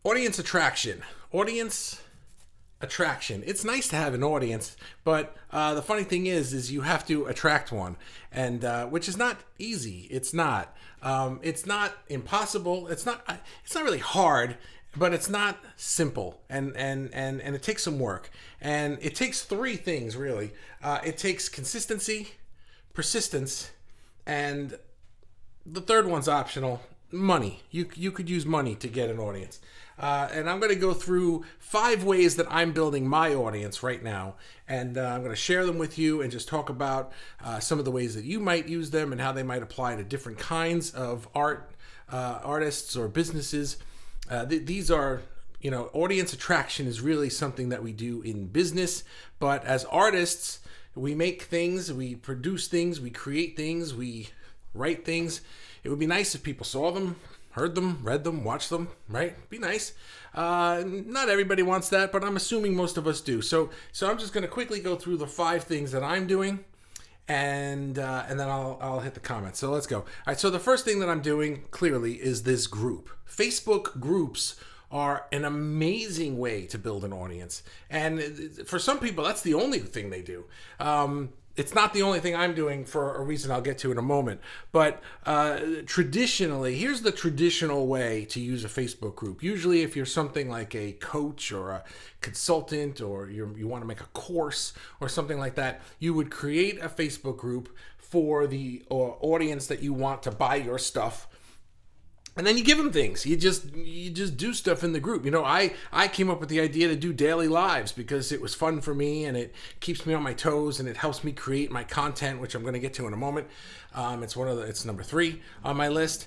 Audience attraction. Audience attraction. It's nice to have an audience, but the funny thing is you have to attract one, and which is not easy. It's not. It's not impossible. It's not. It's not really hard, but it's not simple, and it takes some work, and it takes three things really. It takes consistency, persistence, and the third one's optional. Money. You could use money to get an audience. And I'm going to go through 5 ways that I'm building my audience right now. And I'm going to share them with you and just talk about some of the ways that you might use them and how they might apply to different kinds of artists or businesses. These are, audience attraction is really something that we do in business. But as artists, we make things, we produce things, we create things, we write things. It would be nice if people saw them, heard them, read them, watched them, right? Be nice. Not everybody wants that, but I'm assuming most of us do. So I'm just going to quickly go through the 5 things that I'm doing, and then I'll hit the comments. So let's go. All right. So the first thing that I'm doing clearly is this group. Facebook groups are an amazing way to build an audience, and for some people, that's the only thing they do. It's not the only thing I'm doing for a reason I'll get to in a moment. But traditionally, here's the traditional way to use a Facebook group. Usually if you're something like a coach or a consultant, or you want to make a course or something like that, you would create a Facebook group for the audience that you want to buy your stuff. And then you give them things. You just do stuff in the group. I came up with the idea to do daily lives because it was fun for me, and it keeps me on my toes, and it helps me create my content, which I'm going to get to in a moment. It's number 3 on my list.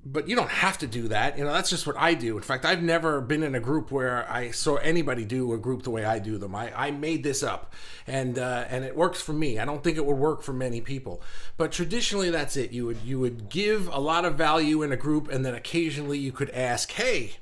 But you don't have to do that. That's just what I do. In fact, I've never been in a group where I saw anybody do a group the way I do them. I made this up, and it works for me. I don't think it would work for many people. But traditionally, that's it. You would give a lot of value in a group, and then occasionally you could ask, hey,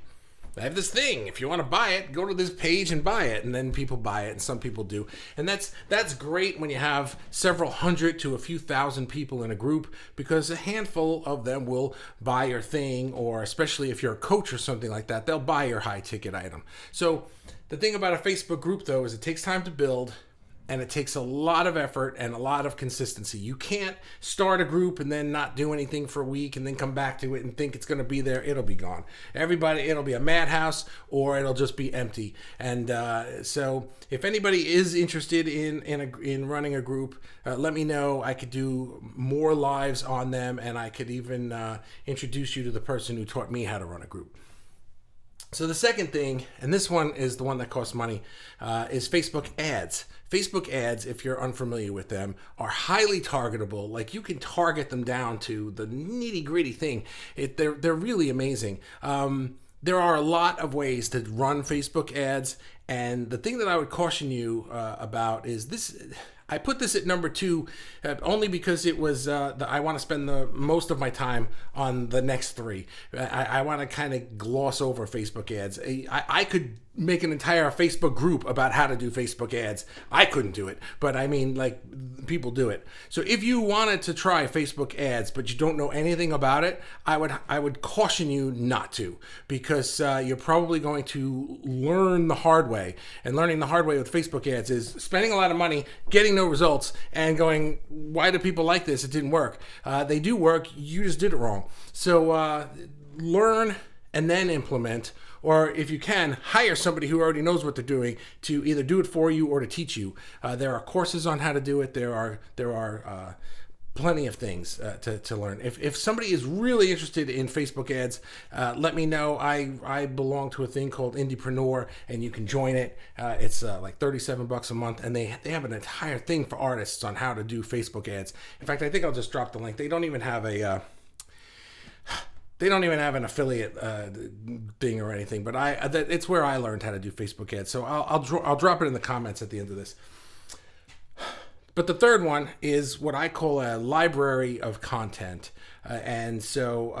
I have this thing. If you want to buy it, go to this page and buy it. And then people buy it, and some people do. And that's great when you have several hundred to a few thousand people in a group, because a handful of them will buy your thing, or especially if you're a coach or something like that, they'll buy your high-ticket item. So the thing about a Facebook group, though, is it takes time to build, and it takes a lot of effort and a lot of consistency. You can't start a group and then not do anything for a week and then come back to it and think it's going to be there. It'll be gone. It'll be a madhouse, or it'll just be empty. And so if anybody is interested in running a group, let me know. I could do more lives on them, and I could even introduce you to the person who taught me how to run a group. So the second thing, and this one is the one that costs money, is Facebook ads. Facebook ads, if you're unfamiliar with them, are highly targetable. Like, you can target them down to the nitty-gritty thing. They're really amazing. There are a lot of ways to run Facebook ads, and the thing that I would caution you about is this. I put this at number 2 only because it was I want to spend the most of my time on the next 3. I want to kind of gloss over Facebook ads. I could make an entire Facebook group about how to do Facebook ads. I couldn't do it, but I mean, like, people do it. So if you wanted to try Facebook ads but you don't know anything about it, I would caution you not to, because you're probably going to learn the hard way. And learning the hard way with Facebook ads is spending a lot of money, getting no results, and why do people like this? It didn't work. They do work. You just did it wrong. So learn and then implement, or if you can, hire somebody who already knows what they're doing to either do it for you or to teach you. There are courses on how to do it. There are plenty of things to learn. If somebody is really interested in Facebook ads, let me know. I belong to a thing called Indiepreneur, and you can join it. It's like $37 a month, and they have an entire thing for artists on how to do Facebook ads. In fact, I think I'll just drop the link. They don't even have an affiliate thing or anything, but it's where I learned how to do Facebook ads. So I'll drop it in the comments at the end of this. But the third one is what I call a library of content. And so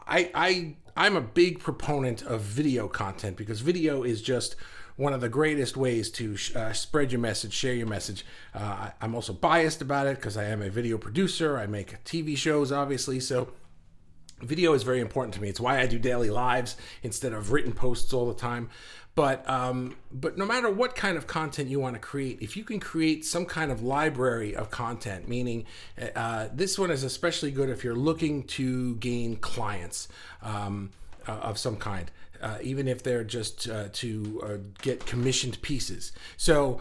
I'm a big proponent of video content, because video is just one of the greatest ways to spread your message, share your message. I'm also biased about it because I am a video producer. I make TV shows, obviously. So Video is very important to me. It's why I do daily lives instead of written posts all the time. But no matter what kind of content you want to create, if you can create some kind of library of content, meaning this one is especially good if you're looking to gain clients of some kind. Even if they're just to get commissioned pieces. So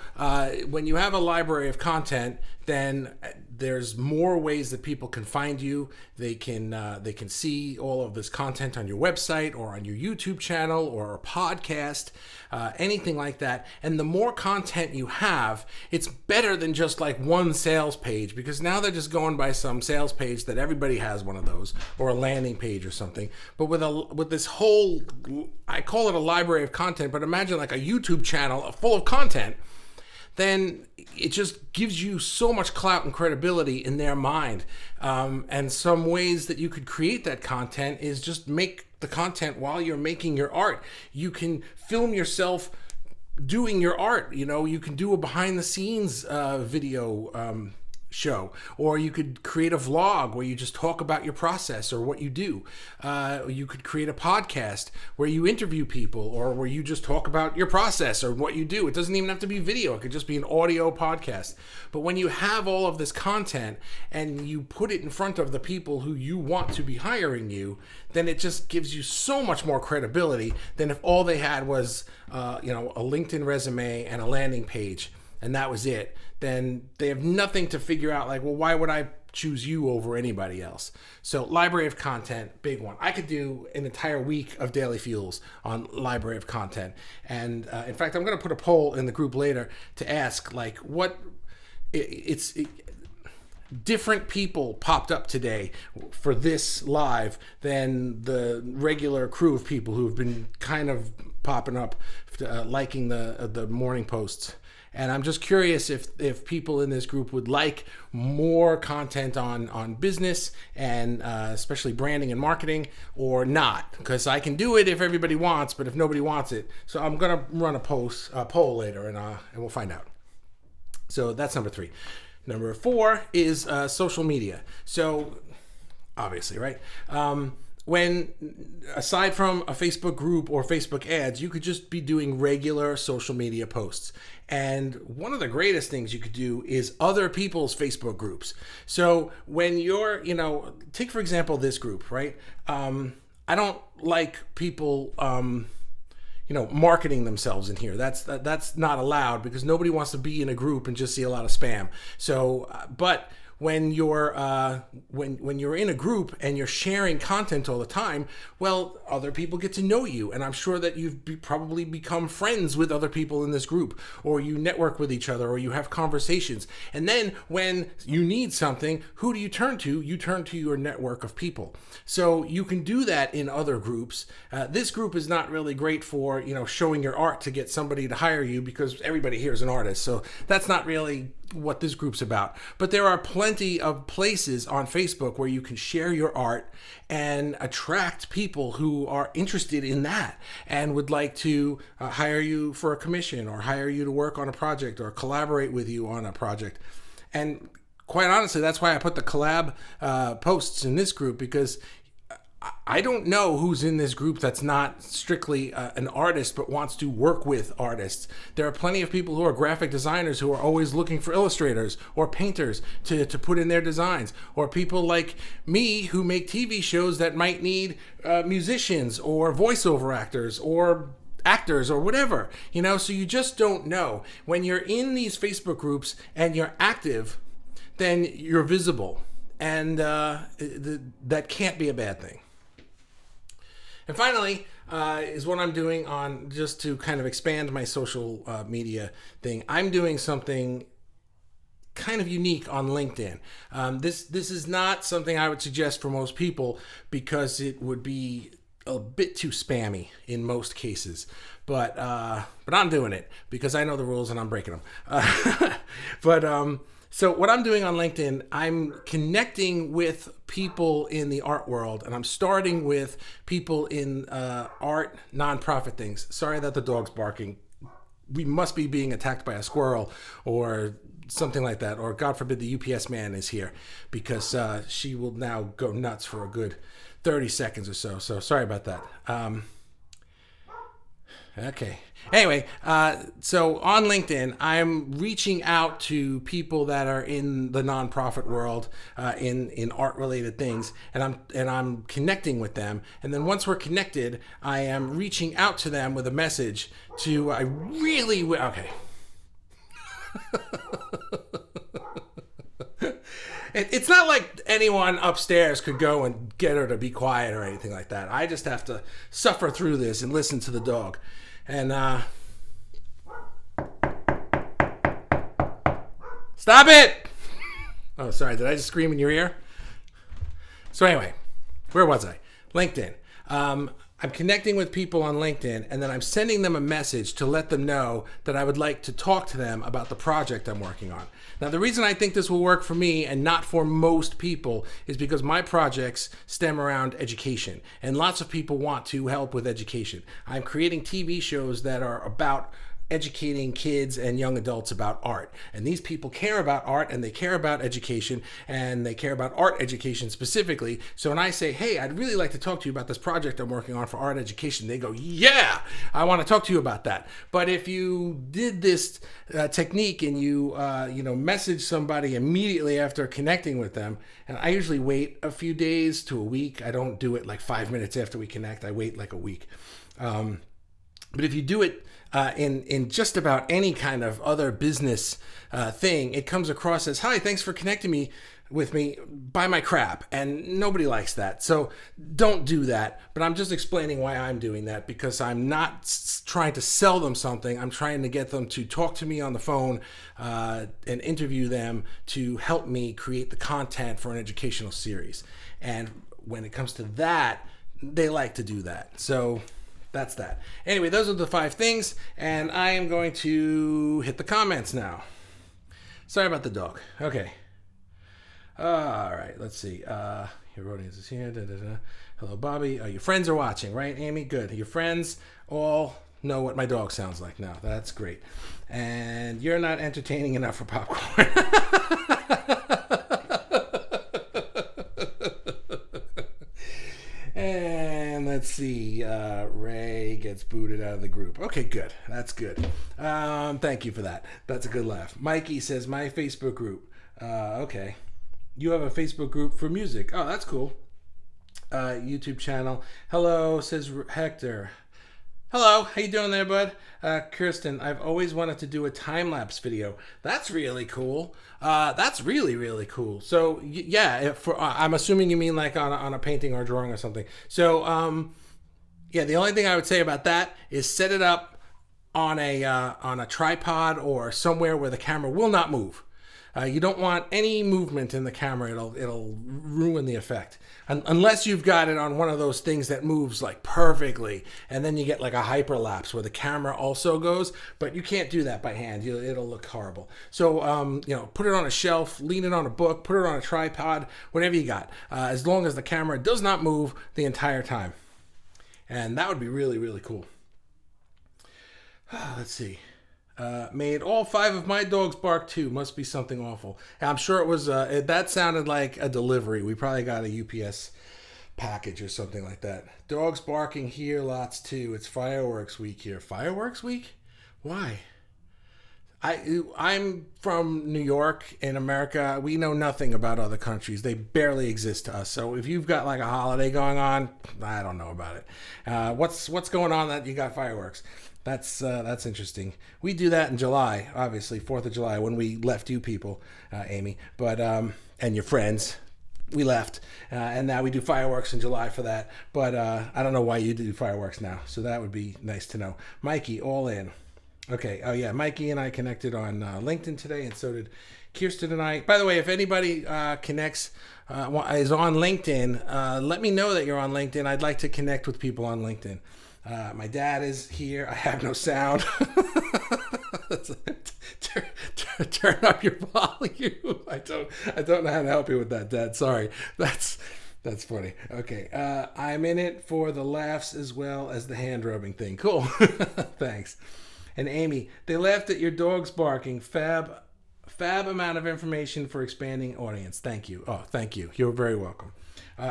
when you have a library of content, then there's more ways that people can find you. They can see all of this content on your website or on your YouTube channel or a podcast, anything like that. And the more content you have, it's better than just like one sales page, because now they're just going by some sales page that everybody has one of those, or a landing page or something. But with this whole, I call it a library of content, but imagine like a YouTube channel full of content, then it just gives you so much clout and credibility in their mind. And some ways that you could create that content is just make the content while you're making your art. You can film yourself doing your art. You can do a behind the scenes video show, or you could create a vlog where you just talk about your process or what you do. You could create a podcast where you interview people, or where you just talk about your process or what you do. It doesn't even have to be video. It could just be an audio podcast. But when you have all of this content and you put it in front of the people who you want to be hiring you, then it just gives you so much more credibility than if all they had was a LinkedIn resume and a landing page, and that was it. Then they have nothing to figure out, like, well, why would I choose you over anybody else? So library of content, big one. I could do an entire week of Daily Fuels on library of content. And in fact, I'm going to put a poll in the group later to ask, like, different people popped up today for this live than the regular crew of people who've been kind of popping up, liking the morning posts. And I'm just curious if people in this group would like more content on business and especially branding and marketing, or not. Because I can do it if everybody wants, but if nobody wants it. So I'm going to run a poll later, and we'll find out. So that's number 3. Number 4 is social media. So obviously, right? When, aside from a Facebook group or Facebook ads, you could just be doing regular social media posts. And one of the greatest things you could do is other people's Facebook groups. So when you're, take for example this group, right? I don't like people, marketing themselves in here. That's not allowed, because nobody wants to be in a group and just see a lot of spam. So, but when you're when you're in a group and you're sharing content all the time, well, other people get to know you, and I'm sure that you've probably become friends with other people in this group, or you network with each other, or you have conversations. And then when you need something, who do you turn to? You turn to your network of people. So you can do that in other groups. This group is not really great for showing your art to get somebody to hire you, because everybody here is an artist. So that's not really what this group's about. But there are plenty of places on Facebook where you can share your art and attract people who are interested in that and would like to hire you for a commission, or hire you to work on a project, or collaborate with you on a project. And quite honestly, that's why I put the collab posts in this group, because I don't know who's in this group that's not strictly an artist but wants to work with artists. There are plenty of people who are graphic designers who are always looking for illustrators or painters to put in their designs, or people like me who make TV shows that might need musicians or voiceover actors or actors or whatever, so you just don't know. When you're in these Facebook groups and you're active, then you're visible, and that can't be a bad thing. And finally, is what I'm doing on, just to kind of expand my social media thing. I'm doing something kind of unique on LinkedIn. This is not something I would suggest for most people, because it would be a bit too spammy in most cases. But I'm doing it because I know the rules and I'm breaking them. So what I'm doing on LinkedIn, I'm connecting with people in the art world, and I'm starting with people in art, nonprofit things. Sorry that the dog's barking. We must be being attacked by a squirrel or something like that, or God forbid the UPS man is here, because she will now go nuts for a good 30 seconds or so. So sorry about that. Okay. Anyway, so on LinkedIn, I'm reaching out to people that are in the nonprofit world, in art related things, and I'm connecting with them. And then once we're connected, I am reaching out to them with a message to okay. It's not like anyone upstairs could go and get her to be quiet or anything like that. I just have to suffer through this and listen to the dog. And stop it! Oh, sorry. Did I just scream in your ear? So anyway, where was I? LinkedIn. I'm connecting with people on LinkedIn, and then I'm sending them a message to let them know that I would like to talk to them about the project I'm working on. Now, the reason I think this will work for me and not for most people is because my projects stem around education, and lots of people want to help with education. I'm creating TV shows that are about educating kids and young adults about art. And these people care about art, and they care about education, and they care about art education specifically. So when I say, hey, I'd really like to talk to you about this project I'm working on for art education, they go, yeah, I want to talk to you about that. But if you did this technique and you message somebody immediately after connecting with them, and I usually wait a few days to a week. I don't do it like 5 minutes after we connect. I wait like a week. But if you do it in just about any kind of other business thing, it comes across as, hi, thanks for connecting with me, buy my crap. And nobody likes that. So don't do that. But I'm just explaining why I'm doing that, because I'm not trying to sell them something. I'm trying to get them to talk to me on the phone and interview them to help me create the content for an educational series. And when it comes to that, they like to do that. So that's that. Anyway, those are the 5 things, and I am going to hit the comments now. Sorry about the dog. Okay. All right, let's see. Your audience is here. Da, da, da. Hello, Bobby. Your friends are watching, right, Amy? Good. Your friends all know what my dog sounds like now. That's great. And you're not entertaining enough for popcorn. And let's see, Ray gets booted out of the group. Okay, good. That's good. Thank you for that. That's a good laugh. Mikey says, my Facebook group. Okay. You have a Facebook group for music. Oh, that's cool. YouTube channel. Hello, says Hector. Hello, how you doing there, bud? Kirsten, I've always wanted to do a time-lapse video. That's really cool. That's really, really cool. So, yeah, I'm assuming you mean like on a painting or a drawing or something. So, yeah, the only thing I would say about that is set it up on a tripod or somewhere where the camera will not move. You don't want any movement in the camera. It'll ruin the effect. Unless you've got it on one of those things that moves like perfectly, and then you get like a hyperlapse where the camera also goes, but you can't do that by hand. It'll look horrible. So, put it on a shelf, lean it on a book, put it on a tripod, whatever you got, as long as the camera does not move the entire time. And that would be really, really cool. Let's see. Made all 5 of my dogs bark too. Must be something awful. I'm sure it was, that sounded like a delivery. We probably got a UPS package or something like that. Dogs barking here lots too. It's fireworks week here. Fireworks week? Why? I'm from New York in America. We know nothing about other countries. They barely exist to us. So if you've got like a holiday going on, I don't know about it. What's going on that you got fireworks? That's interesting. We do that in July, obviously, 4th of July, when we left you people, Amy, but and your friends. We left, and now we do fireworks in July for that. But I don't know why you do fireworks now, so that would be nice to know. Mikey, all in. Okay, oh yeah, Mikey and I connected on LinkedIn today, and so did Kirsten and I. By the way, if anybody connects, is on LinkedIn, let me know that you're on LinkedIn. I'd like to connect with people on LinkedIn. My dad is here. I have no sound. Turn up your volume. I don't know how to help you with that, Dad. Sorry. That's funny. Okay. I'm in it for the laughs as well as the hand rubbing thing. Cool. Thanks. And Amy, they laughed at your dogs barking. fab amount of information for expanding audience. Thank you. Oh, thank you. You're very welcome.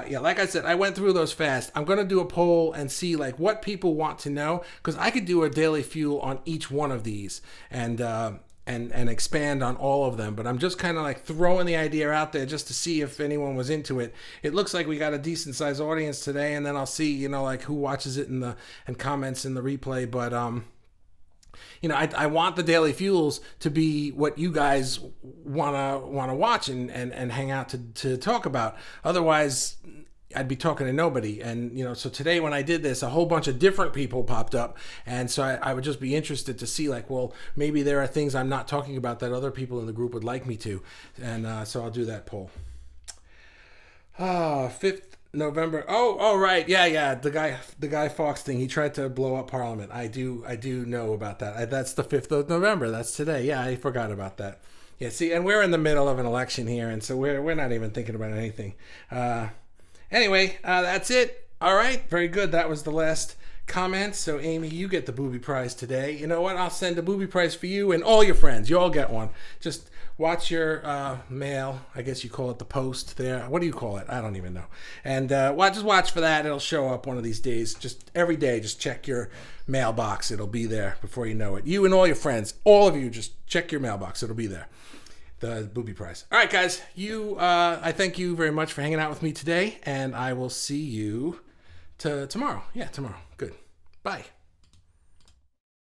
Yeah, like I said, I went through those fast. I'm gonna do a poll and see like what people want to know, because I could do a daily fuel on each one of these and expand on all of them. But I'm just kind of like throwing the idea out there just to see if anyone was into it. It looks like we got a decent sized audience today, and then I'll see, you know, like who watches it and comments in the replay. But you know, I want the daily fuels to be what you guys wanna watch and hang out to talk about. Otherwise, I'd be talking to nobody. And, you know, so today when I did this, a whole bunch of different people popped up. And so I would just be interested to see, like, well, maybe there are things I'm not talking about that other people in the group would like me to. And so I'll do that poll. 5th November. Oh, right. Yeah. The Guy Fawkes thing. He tried to blow up Parliament. I do know about that. That's the 5th of November. That's today. Yeah, I forgot about that. Yeah, see, and we're in the middle of an election here, and so we're not even thinking about anything. Anyway, that's it. All right, very good. That was the last comment. So, Amy, you get the booby prize today. You know what? I'll send a booby prize for you and all your friends. You all get one. Just watch your mail. I guess you call it the post there. What do you call it? I don't even know. And just watch for that. It'll show up one of these days. Just every day, just check your mailbox. It'll be there before you know it. You and all your friends, all of you, just check your mailbox. It'll be there. The booby prize. All right, guys. I thank you very much for hanging out with me today, and I will see you tomorrow. Yeah, tomorrow. Good. Bye.